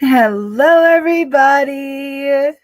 Hello, everybody.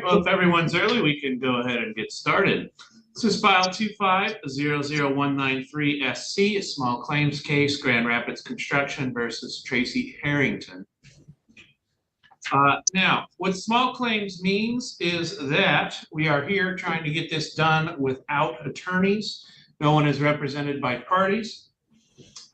Well, if everyone's early, we can go ahead and get started. This is file 2500193SC, a small claims case, Grand Rapids Construction versus Tracy Harrington. Now, what small claims means is that we are here trying to get this done without attorneys. No one is represented by parties.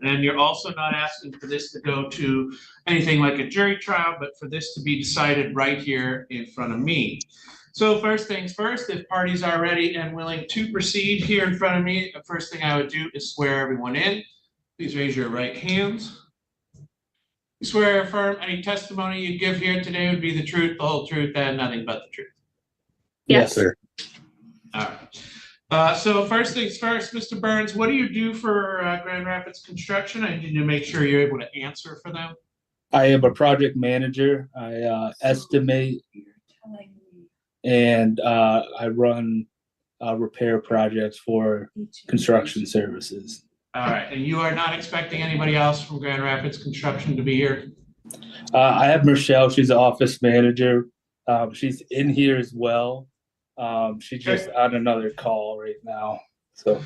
And you're also not asking for this to go to anything like a jury trial, but for this to be decided right here in front of me. So first things first, if parties are ready and willing to proceed here in front of me, the first thing I would do is swear everyone in. Please raise your right hands. You swear or affirm any testimony you give here today would be the truth, the whole truth, and nothing but the truth. Yes, sir. All right. So first things first, Mr. Burns, what do you do for Grand Rapids Construction? I need to make sure you're able to answer for them. I am a project manager. I estimate and I run repair projects for construction services. All right, and you are not expecting anybody else from Grand Rapids Construction to be here? I have Michelle. She's the office manager. She's in here as well. She's just on another call right now. So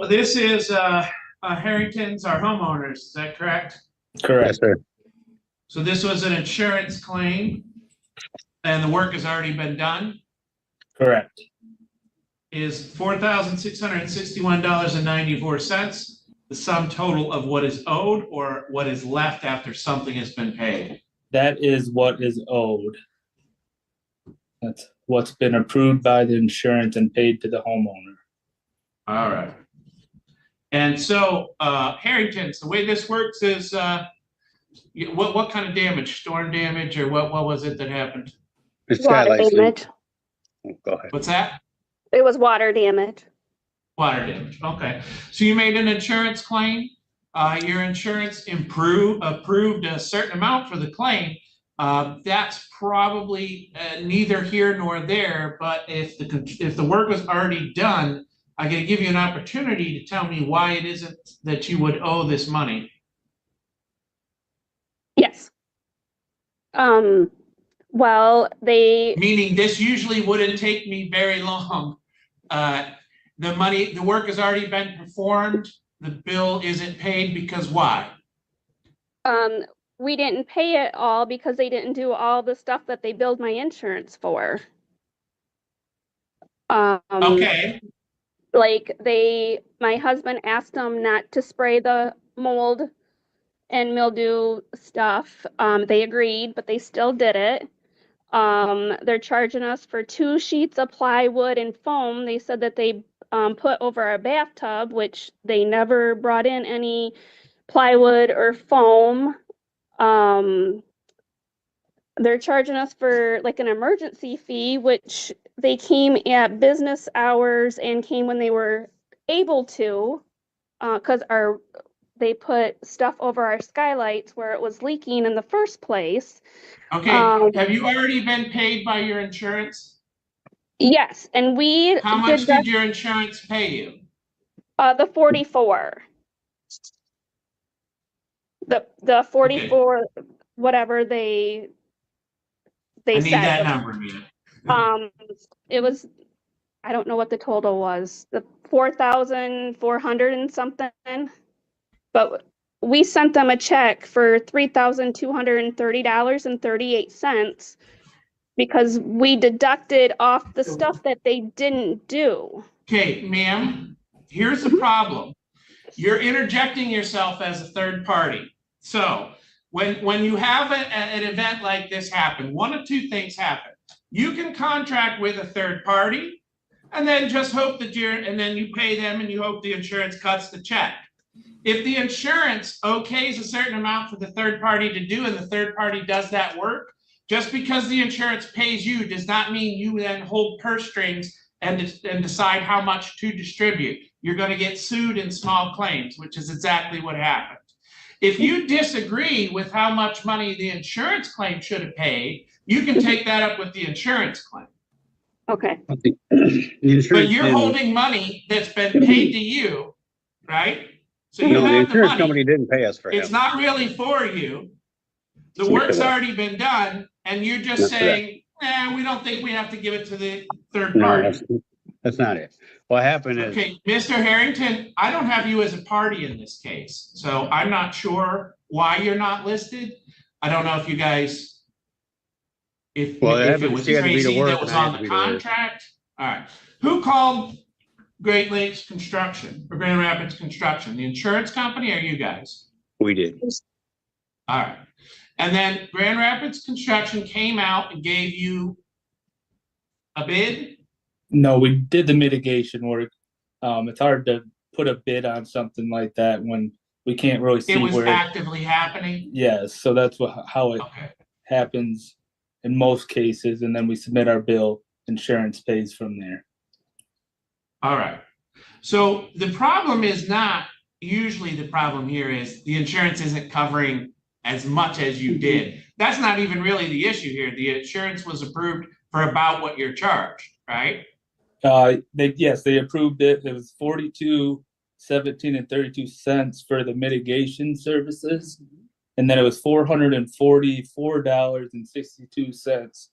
this is Harrington's, our homeowners, is that correct? Correct. Yes, sir. So this was an insurance claim and the work has already been done? Correct. Is $4,661.94 the sum total of what is owed or what is left after something has been paid? That is what is owed. That's what's been approved by the insurance and paid to the homeowner. All right. And so Harrington's, the way this works is what kind of damage? Storm damage or what was it that happened? Water damage. Go ahead. What's that? It was water damage. Water damage. Okay. So you made an insurance claim. Your insurance approved a certain amount for the claim. That's probably neither here nor there. But if the work was already done, I'm going to give you an opportunity to tell me why it isn't that you would owe this money. Yes. Well, meaning this usually wouldn't take me very long. The work has already been performed. The bill isn't paid because why? We didn't pay it all because they didn't do all the stuff that they billed my insurance for. Okay. Like my husband asked them not to spray the mold and mildew stuff. They agreed, but they still did it. They're charging us for 2 sheets of plywood and foam. They said that they put over our bathtub, which they never brought in any plywood or foam. They're charging us for like an emergency fee, which they came at business hours and came when they were able to, because they put stuff over our skylights where it was leaking in the first place. Okay, have you already been paid by your insurance? Yes, and we. How much did your insurance pay you? The 44. The 44, okay. Whatever they I said. Need that number, Mia. It was, I don't know what the total was. The 4,400 and something. But we sent them a check for $3,230.38 because we deducted off the stuff that they didn't do. Okay, ma'am, here's the problem. You're interjecting yourself as a third party. So when you have an event like this happen, one of two things happen. You can contract with a third party and then just hope that and then you pay them and you hope the insurance cuts the check. If the insurance okays a certain amount for the third party to do and the third party does that work, just because the insurance pays you does not mean you then hold purse strings and decide how much to distribute. You're going to get sued in small claims, which is exactly what happened. If you disagree with how much money the insurance claim should have paid, you can take that up with the insurance claim. Okay. The But insurance you're didn't, holding money that's been paid to you, right? So you no, the have the insurance company money. didn't pay us for It's him. not really for you. The Yes, work's it was. already been done, and you're just Not correct. saying, we don't think we have to give it to the third No, party. that's not it. What happened is, Okay, Mr. Harrington, I don't have you as a party in this case, so I'm not sure why you're not listed. I don't know if you guys, if well, it was she had to be to Tracy work that was and I had on to the be to work. contract. All right, who called Great Lakes Construction or Grand Rapids Construction? The insurance company or you guys? We did. All right, and then Grand Rapids Construction came out and gave you a bid? No, we did the mitigation work. It's hard to put a bid on something like that when we can't really see It was where. actively happening? Yes, so that's how it Okay. happens in most cases, and then we submit our bill. Insurance pays from there. All right. So the problem is not, usually the problem here is the insurance isn't covering as much as you did. That's not even really the issue here. The insurance was approved for about what you're charged, right? They approved it. It was 42.17 and 32 cents for the mitigation services, and then it was $444.62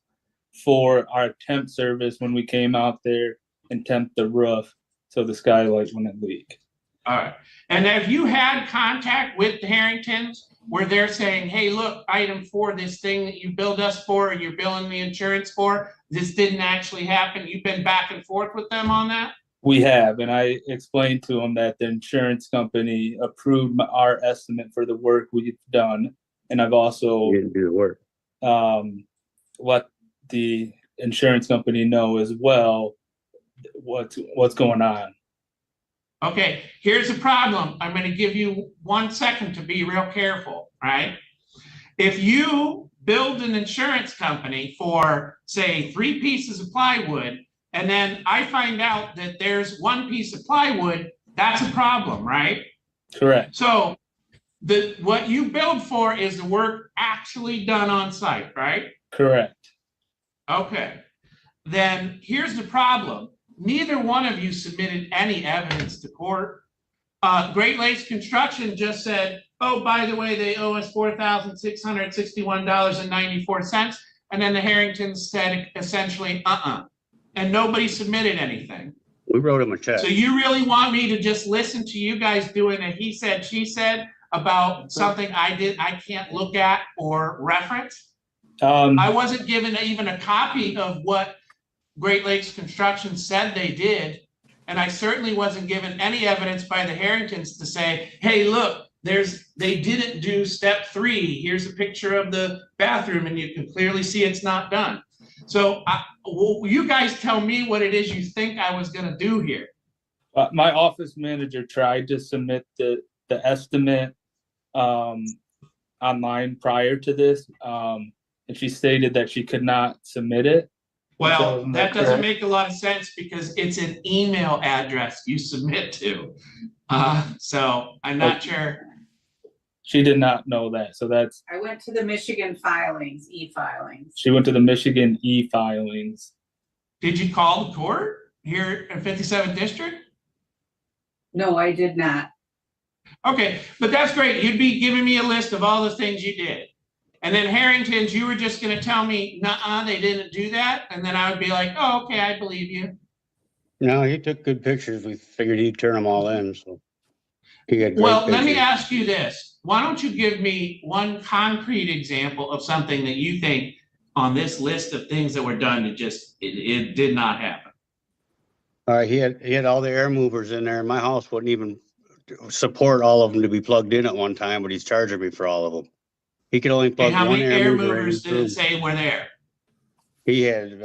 for our temp service when we came out there and temped the roof so the skylight wouldn't leak. All right. And have you had contact with the Harringtons where they're saying, hey, look, item 4, this thing that you billed us for and you're billing the insurance for, this didn't actually happen? You've been back and forth with them on that? We have, and I explained to them that the insurance company approved our estimate for the work we've done, and I've also We didn't do the work. let the insurance company know as well what's going on. Okay, here's the problem. I'm going to give you 1 second to be real careful, right? If you build an insurance company for, say, 3 pieces of plywood, and then I find out that there's 1 piece of plywood, that's a problem, right? Correct. So what you build for is the work actually done on site, right? Correct. Okay. Then here's the problem. Neither one of you submitted any evidence to court. Great Lakes Construction just said, oh, by the way, they owe us $4,661.94. And then the Harringtons said essentially, and nobody submitted anything. We wrote him a check. So you really want me to just listen to you guys doing a he said, she said about something I can't look at or reference? I wasn't given even a copy of what Great Lakes Construction said they did. And I certainly wasn't given any evidence by the Harringtons to say, hey, look, they didn't do step 3. Here's a picture of the bathroom and you can clearly see it's not done. So you guys tell me what it is you think I was going to do here. My office manager tried to submit the estimate online prior to this, and she stated that she could not submit it. Well, that doesn't make a lot of sense because it's an email address you submit to. So I'm not sure. She did not know that. So that's. I went to the Michigan filings, e-filings. She went to the Michigan e-filings. Did you call the court here in 57th District? No, I did not. Okay, but that's great. You'd be giving me a list of all the things you did. And then Harrington's, you were just going to tell me, nuh-uh, they didn't do that. And then I would be like, oh, okay, I believe you. No, he took good pictures. We figured he'd turn them all in. So he had great Well, let me pictures. ask you this. Why don't you give me one concrete example of something that you think on this list of things that were done, it did not happen? All right, he had all the air movers in there. My house wouldn't even support all of them to be plugged in at one time, but he's charging me for all of them. He could only plug And how one many air air mover in movers his did room. it say were there? He had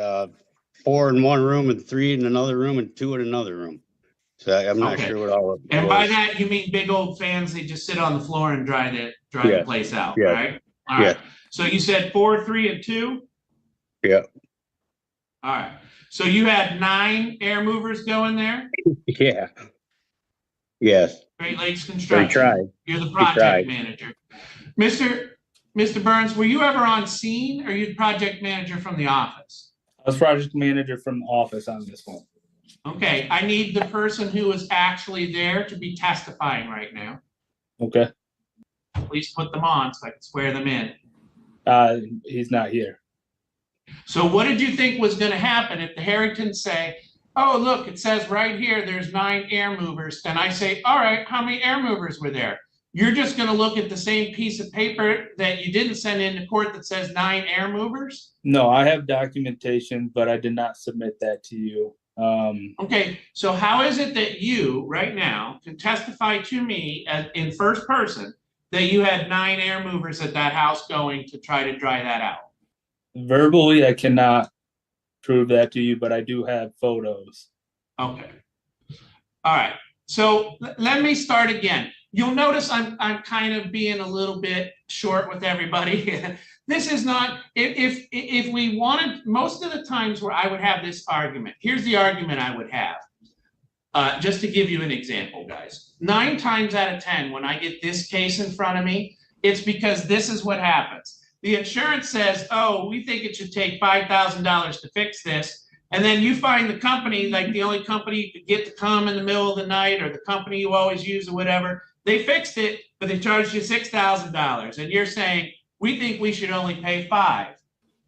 4 in one room and 3 in another room and 2 in another room. So I'm not Okay. sure what all of them And by was. that, you mean big old fans, they just sit on the floor and dry the Yes. place out, Yes. right? All right. So you said 4, 3, and 2? Yeah. All right. So you had 9 air movers going there? Yeah. Yes. Great Lakes They Construction. tried. You're the tried. project manager. Mr. Burns, were you ever on scene or you the project manager from the office? I was project manager from the office on this one. Okay, I need the person who was actually there to be testifying right now. Okay. Please put them on so I can swear them in. He's not here. So what did you think was gonna happen if the Harringtons say, oh, look, it says right here, there's 9 air movers, and I say, all right, how many air movers were there? You're just gonna look at the same piece of paper that you didn't send into court that says 9 air movers? No, I have documentation, but I did not submit that to you. Okay, so how is it that you, right now, can testify to me in first person that you had 9 air movers at that house going to try to dry that out? Verbally, I cannot prove that to you, but I do have photos. Okay. All right, so let me start again. You'll notice I'm kind of being a little bit short with everybody. This is not, if we wanted, most of the times where I would have this argument, here's the argument I would have. Just to give you an example, guys. 9 times out of 10, when I get this case in front of me, it's because this is what happens. The insurance says, oh, we think it should take $5,000 to fix this. And then you find the company, like the only company you could get to come in the middle of the night, or the company you always use or whatever, they fixed it, but they charged you $6,000. And you're saying, we think we should only pay 5.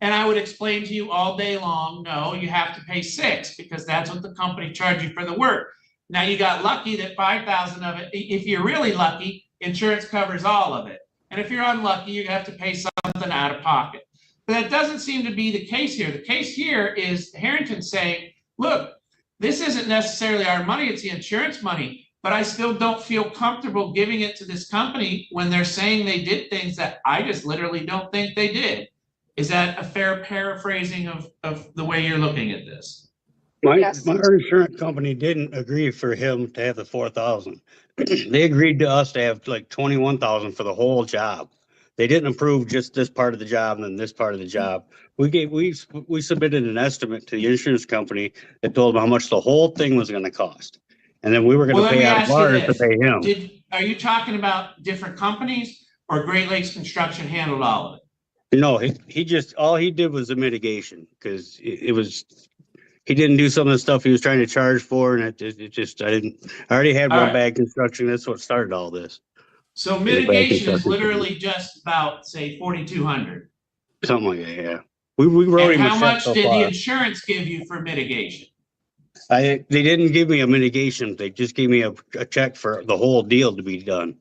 And I would explain to you all day long, no, you have to pay 6 because that's what the company charged you for the work. Now you got lucky that 5,000 of it, if you're really lucky, insurance covers all of it. And if you're unlucky, you have to pay something out of pocket. But that doesn't seem to be the case here. The case here is Harrington saying, look, this isn't necessarily our money, it's the insurance money. But I still don't feel comfortable giving it to this company when they're saying they did things that I just literally don't think they did. Is that a fair paraphrasing of the way you're looking at this? My Yes. insurance company didn't agree for him to have the 4,000. They agreed to us to have like 21,000 for the whole job. They didn't approve just this part of the job and then this part of the job. We submitted an estimate to the insurance company that told them how much the whole thing was going to cost. And then we were going to pay out of ours to pay him. Are you talking about different companies, or Great Lakes Construction handled all of it? No, he just, all he did was a mitigation because it was, he didn't do some of the stuff he was trying to charge for. And it just, I already had All one right. bad construction. That's what started all this. So mitigation is literally just about, say, $4,200. Something like that, yeah. We wrote And him a how check much so did the far. insurance give you for mitigation? They didn't give me a mitigation. They just gave me a check for the whole deal to be done.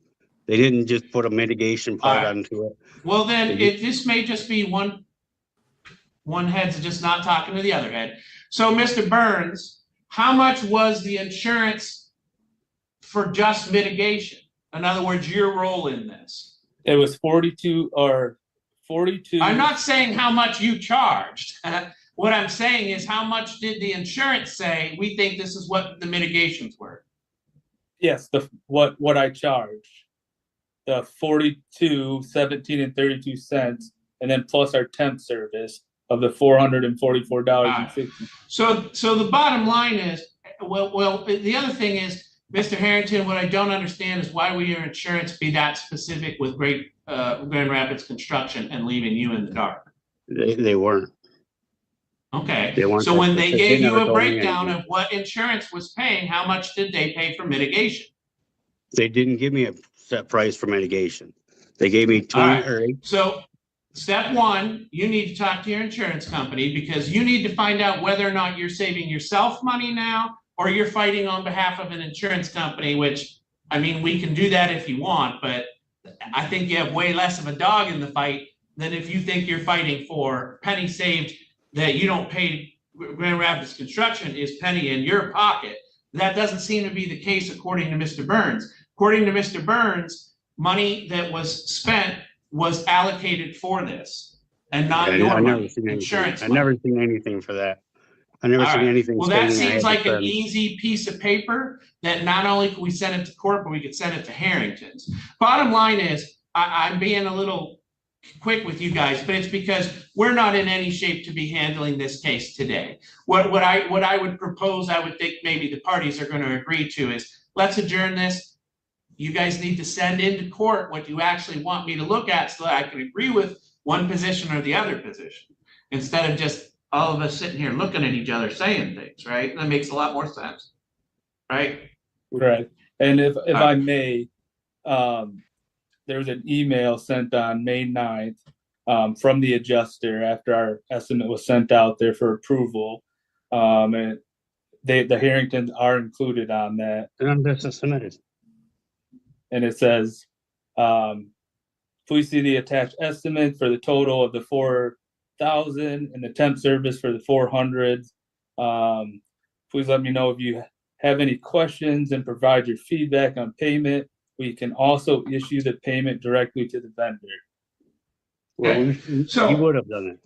They didn't just put a mitigation part All right. onto it. Well, then this may just be one head's just not talking to the other head. So, Mr. Burns, how much was the insurance for just mitigation? In other words, your role in this. It was 42. I'm not saying how much you charged. What I'm saying is, how much did the insurance say, we think this is what the mitigations were? Yes, what I charged. The 42, 17 and 32 cents, and then plus our temp service of the $444.60. So the bottom line is, well, the other thing is, Mr. Harrington, what I don't understand is why would your insurance be that specific with Grand Rapids Construction and leaving you in the dark? They weren't. Okay, They weren't so when that they specific. gave They you never a told me breakdown anything. of what insurance was paying, how much did they pay for mitigation? They didn't give me a set price for mitigation. They gave me All 20 right. or 8. So step one, you need to talk to your insurance company because you need to find out whether or not you're saving yourself money now or you're fighting on behalf of an insurance company, which, I mean, we can do that if you want, but I think you have way less of a dog in the fight than if you think you're fighting for penny saved that you don't pay Grand Rapids Construction is penny in your pocket. That doesn't seem to be the case according to Mr. Burns. According to Mr. Burns, money that was spent was allocated for this and not your money, insurance I've money. never seen anything for that. I never All seen right. anything. Well, that stating I seems had to like an spend. easy piece of paper that not only can we send it to court, but we could send it to Harrington's. Bottom line is, I'm being a little quick with you guys, but it's because we're not in any shape to be handling this case today. What I would propose, I would think maybe the parties are going to agree to is, let's adjourn this. You guys need to send into court what you actually want me to look at so that I can agree with one position or the other position, instead of just all of us sitting here looking at each other saying things, right? That makes a lot more sense, right? Right. And if All I right. may, there was an email sent on May 9th from the adjuster after our estimate was sent out there for approval. And the Harringtons are included on that. And this is submitted. And it says, please see the attached estimate for the total of the 4,000 and the temp service for the 400. Please let me know if you have any questions and provide your feedback on payment. We can also issue the payment directly to the vendor. Well, So- he would have done it.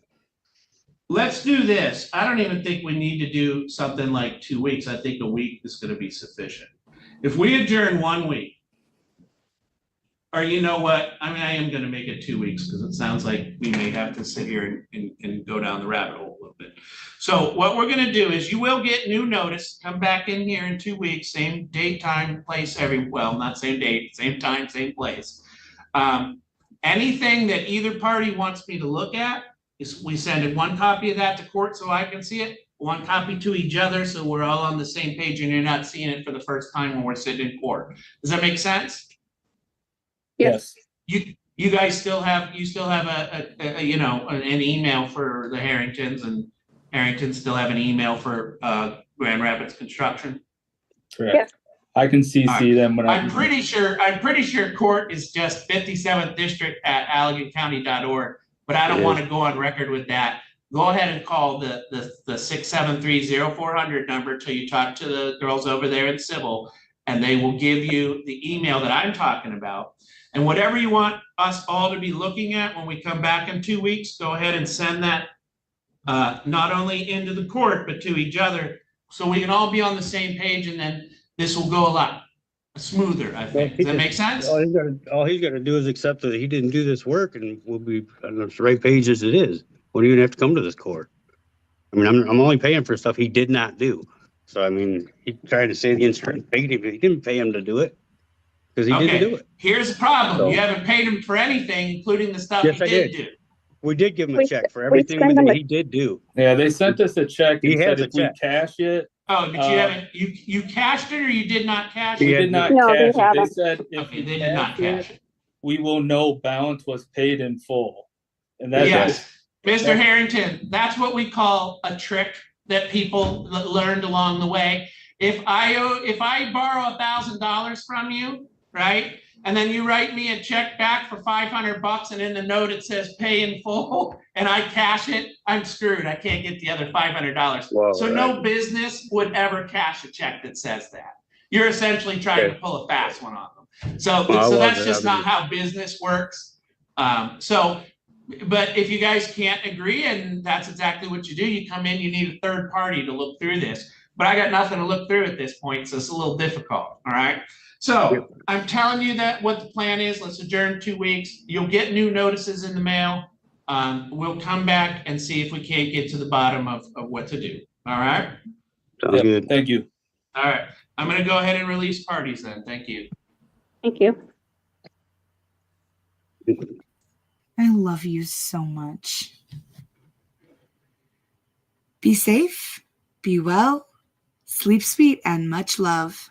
Let's do this. I don't even think we need to do something like 2 weeks. I think a week is gonna be sufficient. If we adjourn 1 week, or you know what, I mean, I am gonna make it 2 weeks, because it sounds like we may have to sit here and go down the rabbit hole a little bit. So what we're gonna do is you will get new notice, come back in here in 2 weeks, same date, time, place, well, not same date, same time, same place. Anything that either party wants me to look at, is we send in one copy of that to court so I can see it, one copy to each other, so we're all on the same page and you're not seeing it for the first time when we're sitting in court. Does that make sense? Yes. You guys still have, a you know, an email for the Harringtons, and Harringtons still have an email for Grand Rapids Construction? Correct. Yes. I can CC Alright. them when I'm pretty sure court is just 57th district at AlleganCounty.org, but I don't It want to go on record with that. Go ahead and call the 673-0400 number till you talk to the girls over there in civil, and they will give you the email that I'm talking about. And whatever you want us all to be looking at when we come back in 2 weeks, go ahead and send that not only into the court, but to each other, so we can all be on the same page, and then this will go a lot smoother, I think. Does that make sense? All he's gotta do is accept that he didn't do this work, and we'll be on the right page as it is. We don't even have to come to this court. I mean, I'm only paying for stuff he did not do. So I mean, he tried to say the insurance paid him, but he didn't pay him to do it. Cause he didn't do Okay, it. here's the problem. So- You haven't paid him for anything, including the stuff Yes, he I did did. do. We did give him a We- check for we everything send him that a- he did do. Yeah, they sent us a check He and said has a if we check. cash it, Oh, but you haven't, you cashed it or you did not cash we it? Yeah. did not No, they cash it. They haven't. said if Okay, we they did not cash cash it, it. we will know balance was paid in full. And that's Yes, Mr. that- Harrington, that's what we call a trick that people learned along the way. If I borrow $1,000 from you, right? And then you write me a check back for $500 and in the note it says pay in full and I cash it, I'm screwed. I can't get the other $500. Well, So no business would ever cash a check that says that. You're essentially trying to pull a fast one on them. So Well, I that's wasn't. just not how business works. But if you guys can't agree, and that's exactly what you do, you come in, you need a third party to look through this. But I got nothing to look through at this point, so it's a little difficult, all right? So I'm telling you that what the plan is. Let's adjourn 2 weeks. You'll get new notices in the mail. We'll come back and see if we can't get to the bottom of what to do, all right? Sounds Yep, good. thank you. All right, I'm gonna go ahead and release parties then, thank you. Thank you. I love you so much. Be safe, be well, sleep sweet, and much love.